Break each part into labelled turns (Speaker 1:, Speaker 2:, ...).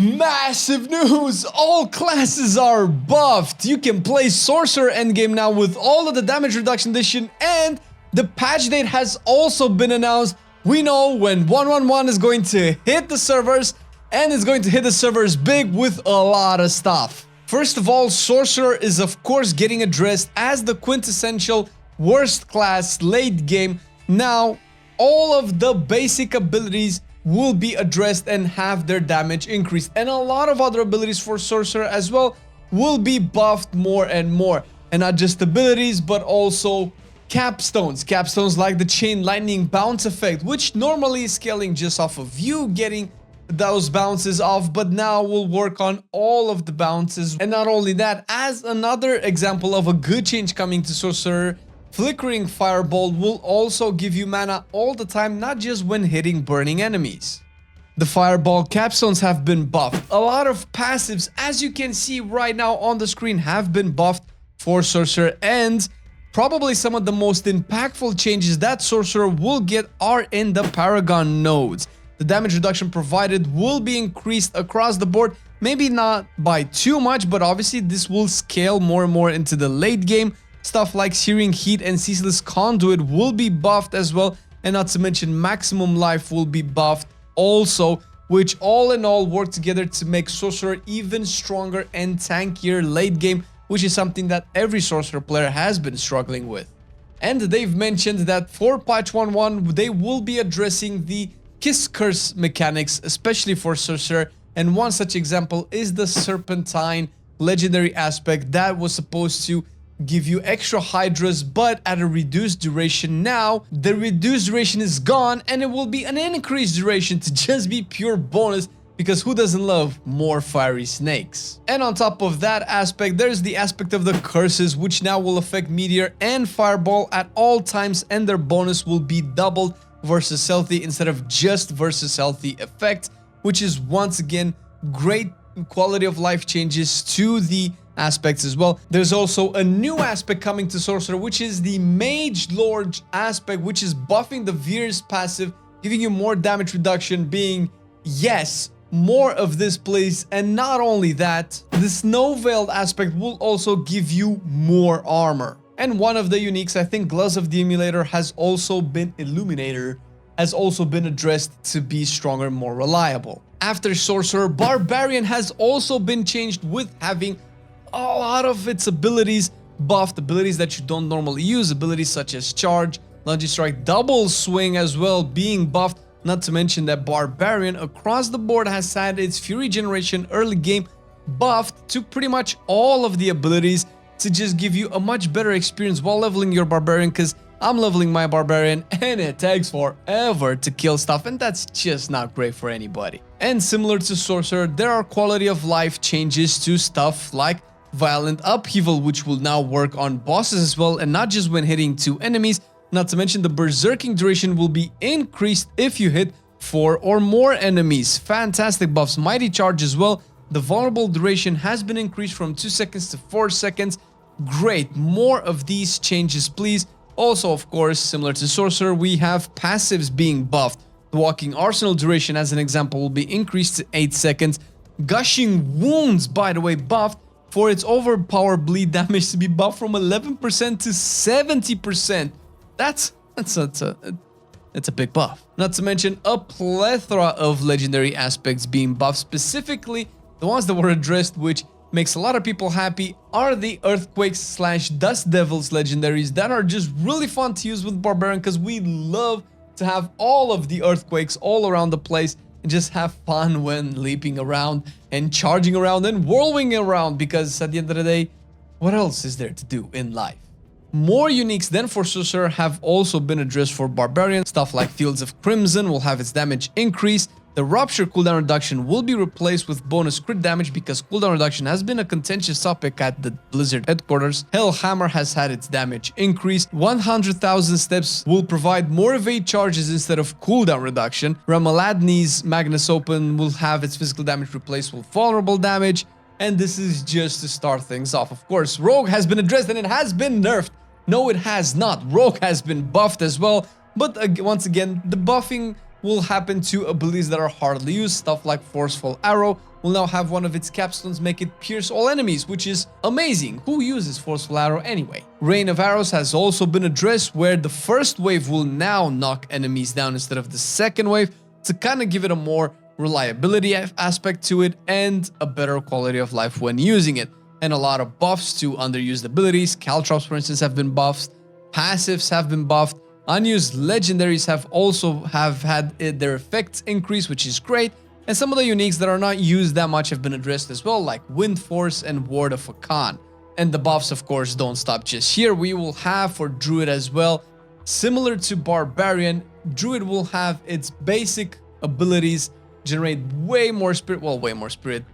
Speaker 1: Massive news! All classes are buffed! You can play Sorcerer endgame now with all of the damage reduction addition, and the patch date has also been announced. We know when 1.1.1 is going to hit the servers, and it's going to hit the servers big with a lot of stuff. First of all, Sorcerer is of course getting addressed as the quintessential worst class late game. Now, all of the basic abilities will be addressed and have their damage increased, and a lot of other abilities for Sorcerer as well will be buffed more and more, and not just abilities but also capstones like the chain lightning bounce effect, which normally is scaling just off of you getting those bounces off, but now will work on all of the bounces. And not only that, as another example of a good change coming to Sorcerer, Flickering Fireball will also give you mana all the time, not just when hitting burning enemies. The Fireball capstones have been buffed. A lot of passives, as you can see right now on the screen, have been buffed for Sorcerer, and probably some of the most impactful changes that Sorcerer will get are in the Paragon nodes. The damage reduction provided will be increased across the board, maybe not by too much, but obviously this will scale more and more into the late game. Stuff like Searing Heat and Ceaseless Conduit will be buffed as well, and not to mention Maximum Life will be buffed also, which all in all work together to make Sorcerer even stronger and tankier late game, which is something that every Sorcerer player has been struggling with. And they've mentioned that for patch 1.1 they will be addressing the Kiss Curse mechanics, especially for Sorcerer, and one such example is the Serpentine legendary aspect that was supposed to give you extra Hydras but at a reduced duration. Now the reduced duration is gone and it will be an increased duration to just be pure bonus, because who doesn't love more fiery snakes? And on top of that aspect, there's the aspect of the curses, which now will affect Meteor and Fireball at all times, and their bonus will be doubled versus healthy instead of just versus healthy effect, which is once again great quality of life changes to the aspects as well. There's also a new aspect coming to Sorcerer, which is the Mage Lord aspect, which is buffing the Veer's passive, giving you more damage reduction, being, yes, more of this please. And not only that, the Snow Veiled aspect will also give you more armor. And one of the uniques, I think Gloves of the Emulator has also been Illuminator, has also been addressed to be stronger, more reliable. After Sorcerer, Barbarian has also been changed with having a lot of its abilities buffed, abilities that you don't normally use, abilities such as Charge, Lungy Strike, Double Swing as well being buffed, not to mention that Barbarian across the board has had its Fury Generation early game buffed to pretty much all of the abilities to just give you a much better experience while leveling your Barbarian, because I'm leveling my Barbarian and it takes forever to kill stuff, and that's just not great for anybody. And similar to Sorcerer, there are quality of life changes to stuff like Violent Upheaval, which will now work on bosses as well, and not just when hitting 2 enemies. Not to mention the Berserking duration will be increased if you hit 4 or more enemies. Fantastic buffs. Mighty Charge as well. The vulnerable duration has been increased from 2 seconds to 4 seconds. Great. More of these changes, please. Also, of course, similar to Sorcerer, we have passives being buffed. The Walking Arsenal duration, as an example, will be increased to 8 seconds. Gushing Wounds, by the way, buffed for its overpower bleed damage to be buffed from 11% to 70%. That's a big buff. Not to mention a plethora of legendary aspects being buffed. Specifically, the ones that were addressed, which makes a lot of people happy, are the Earthquakes / Dust Devils legendaries that are just really fun to use with Barbarian, because we love to have all of the Earthquakes all around the place and just have fun when leaping around and charging around and whirling around, because at the end of the day, what else is there to do in life? More uniques than for Sorcerer have also been addressed for Barbarian. Stuff like Fields of Crimson will have its damage increased. The Rupture cooldown reduction will be replaced with bonus crit damage, because cooldown reduction has been a contentious topic at the Blizzard headquarters. Hellhammer has had its damage increased. 100,000 steps will provide more evade charges instead of cooldown reduction. Ramaladni's Magnus Open will have its physical damage replaced with vulnerable damage. And this is just to start things off. Of course, Rogue has been addressed and it has been nerfed. No, it has not. Rogue has been buffed as well. But once again, the buffing will happen to abilities that are hardly used. Stuff like Forceful Arrow will now have one of its capstones make it pierce all enemies, which is amazing. Who uses Forceful Arrow anyway? Rain of Arrows has also been addressed, where the first wave will now knock enemies down instead of the second wave, to kind of give it a more reliability aspect to it and a better quality of life when using it. And a lot of buffs to underused abilities. Caltrops, for instance, have been buffed. Passives have been buffed. Unused legendaries have also had their effects increase, which is great. And some of the uniques that are not used that much have been addressed as well, like Wind Force and Ward of Akan. And the buffs, of course, don't stop just here. We will have for Druid as well, similar to Barbarian, Druid will have its basic abilities generate way more spirit,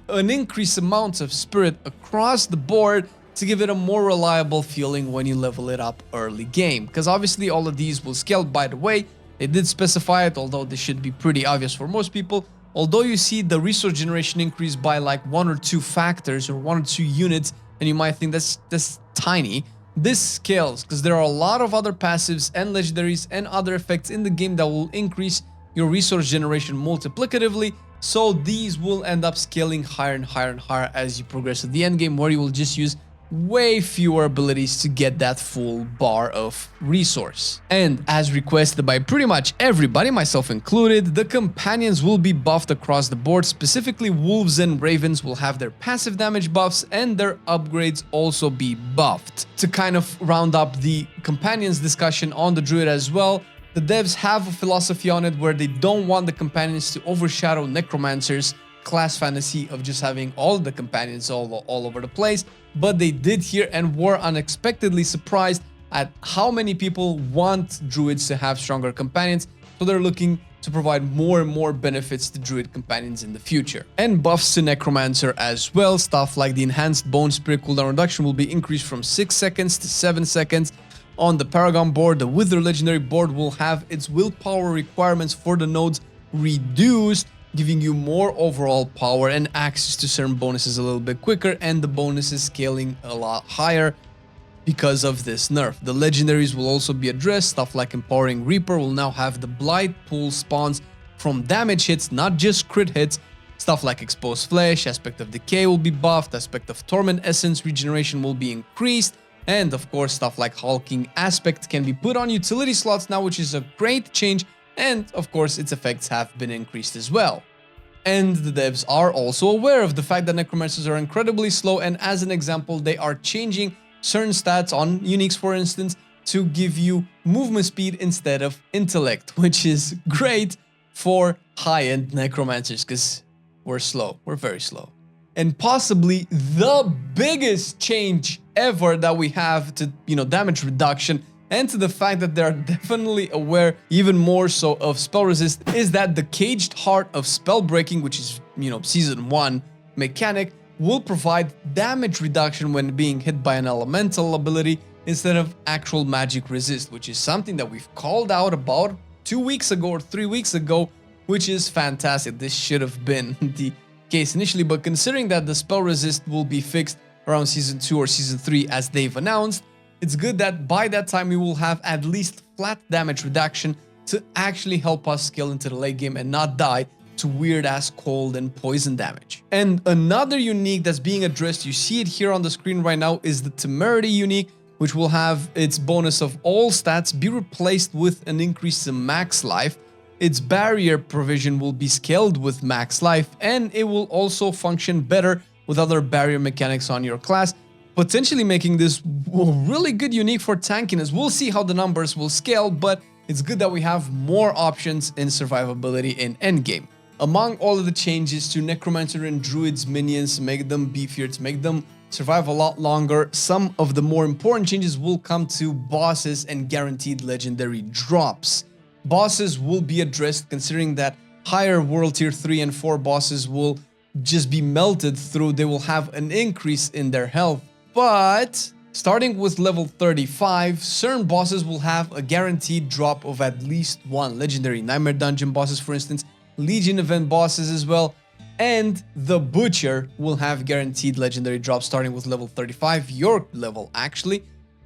Speaker 1: an increased amount of spirit across the board to give it a more reliable feeling when you level it up early game. Because obviously all of these will scale. By the way, they did specify it, although this should be pretty obvious for most people. Although you see the resource generation increase by like 1 or 2 factors or 1 or 2 units, and you might think that's tiny, this scales because there are a lot of other passives and legendaries and other effects in the game that will increase your resource generation multiplicatively. So these will end up scaling higher and higher and higher as you progress to the end game, where you will just use way fewer abilities to get that full bar of resource. And as requested by pretty much everybody, myself included, the companions will be buffed across the board. Specifically, wolves and ravens will have their passive damage buffs and their upgrades also be buffed. To kind of round up the companions discussion on the druid as well, the devs have a philosophy on it where they don't want the companions to overshadow necromancers class fantasy of just having all the companions all over the place. But they did here and were unexpectedly surprised at how many people want druids to have stronger companions. So they're looking to provide more and more benefits to druid companions in the future. And buffs to necromancer as well. Stuff like the enhanced bone spirit cooldown reduction will be increased from 6 seconds to 7 seconds. On the Paragon board, the Wither legendary board will have its willpower requirements for the nodes reduced, giving you more overall power and access to certain bonuses a little bit quicker, and the bonuses scaling a lot higher because of this nerf. The legendaries will also be addressed. Stuff like Empowering Reaper will now have the Blight pool spawns from damage hits, not just crit hits. Stuff like Exposed Flesh, Aspect of Decay will be buffed, Aspect of Torment Essence regeneration will be increased, and of course stuff like Hulking Aspect can be put on utility slots now, which is a great change. And of course its effects have been increased as well. And the devs are also aware of the fact that necromancers are incredibly slow, and as an example they are changing certain stats on uniques, for instance, to give you movement speed instead of intellect, which is great for high-end necromancers because we're slow, we're very slow. And possibly the biggest change ever that we have to, damage reduction, and to the fact that they're definitely aware even more so of spell resist, is that the Caged Heart of Spell Breaking, which is, season 1 mechanic, will provide damage reduction when being hit by an elemental ability instead of actual magic resist, which is something that we've called out about 2 weeks ago or 3 weeks ago, which is fantastic. This should have been the case initially, but considering that the spell resist will be fixed around season 2 or season 3 as they've announced, it's good that by that time we will have at least flat damage reduction to actually help us scale into the late game and not die to weird ass cold and poison damage. And another unique that's being addressed, you see it here on the screen right now, is the Temerity unique, which will have its bonus of all stats be replaced with an increase in max life. Its barrier provision will be scaled with max life, and it will also function better with other barrier mechanics on your class, potentially making this a really good unique for tankiness. We'll see how the numbers will scale, but it's good that we have more options in survivability in endgame. Among all of the changes to Necromancer and Druid's minions to make them beefier, to make them survive a lot longer, some of the more important changes will come to bosses and guaranteed legendary drops. Bosses will be addressed, considering that higher world tier 3 and 4 bosses will just be melted through. They will have an increase in their health. But starting with level 35, certain bosses will have a guaranteed drop of at least one legendary. Nightmare Dungeon bosses, for instance, Legion event bosses as well, and the Butcher will have guaranteed legendary drops starting with level 35, your level actually.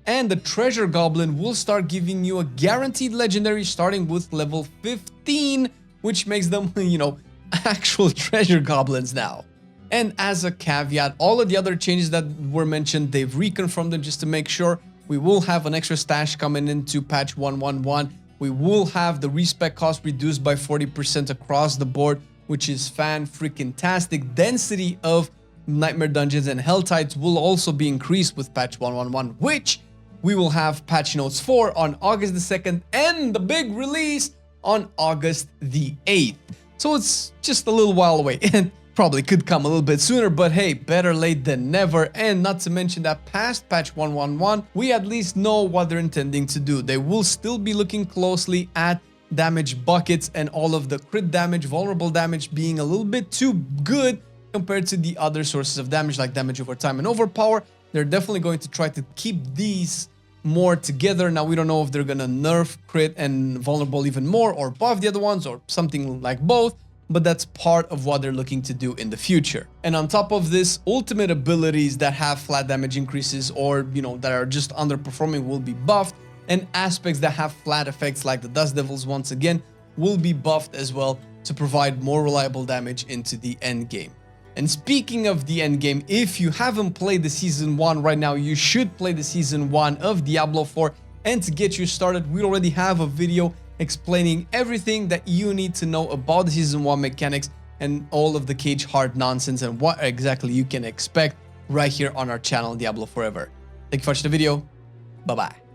Speaker 1: And the treasure goblin will start giving you a guaranteed legendary starting with level 15, which makes them, you know, actual treasure goblins now. And as a caveat, all of the other changes that were mentioned, they've reconfirmed them just to make sure. We will have an extra stash coming into patch 1.1.1. We will have the respec cost reduced by 40% across the board, which is fan-freaking-tastic. Density of Nightmare Dungeons and Hell Tides will also be increased with patch 1.1.1, which we will have patch notes for on August the 2nd and the big release on August the 8th. So it's just a little while away and probably could come a little bit sooner, but hey, better late than never. And not to mention that past patch 1.1.1, we at least know what they're intending to do. They will still be looking closely at damage buckets and all of the crit damage, vulnerable damage being a little bit too good compared to the other sources of damage like damage over time and overpower. They're definitely going to try to keep these more together. Now, we don't know if they're gonna nerf crit and vulnerable even more or buff the other ones or something like both, but that's part of what they're looking to do in the future. And on top of this, ultimate abilities that have flat damage increases or, you know, that are just underperforming will be buffed, and aspects that have flat effects like the Dust Devils once again will be buffed as well to provide more reliable damage into the end game. And speaking of the end game, if you haven't played the Season 1 right now, you should play the Season 1 of Diablo 4. And to get you started, we already have a video explaining everything that you need to know about the Season 1 mechanics and all of the cage hard nonsense and what exactly you can expect right here on our channel, Diablo Forever. Thank you for watching the video. Bye-bye.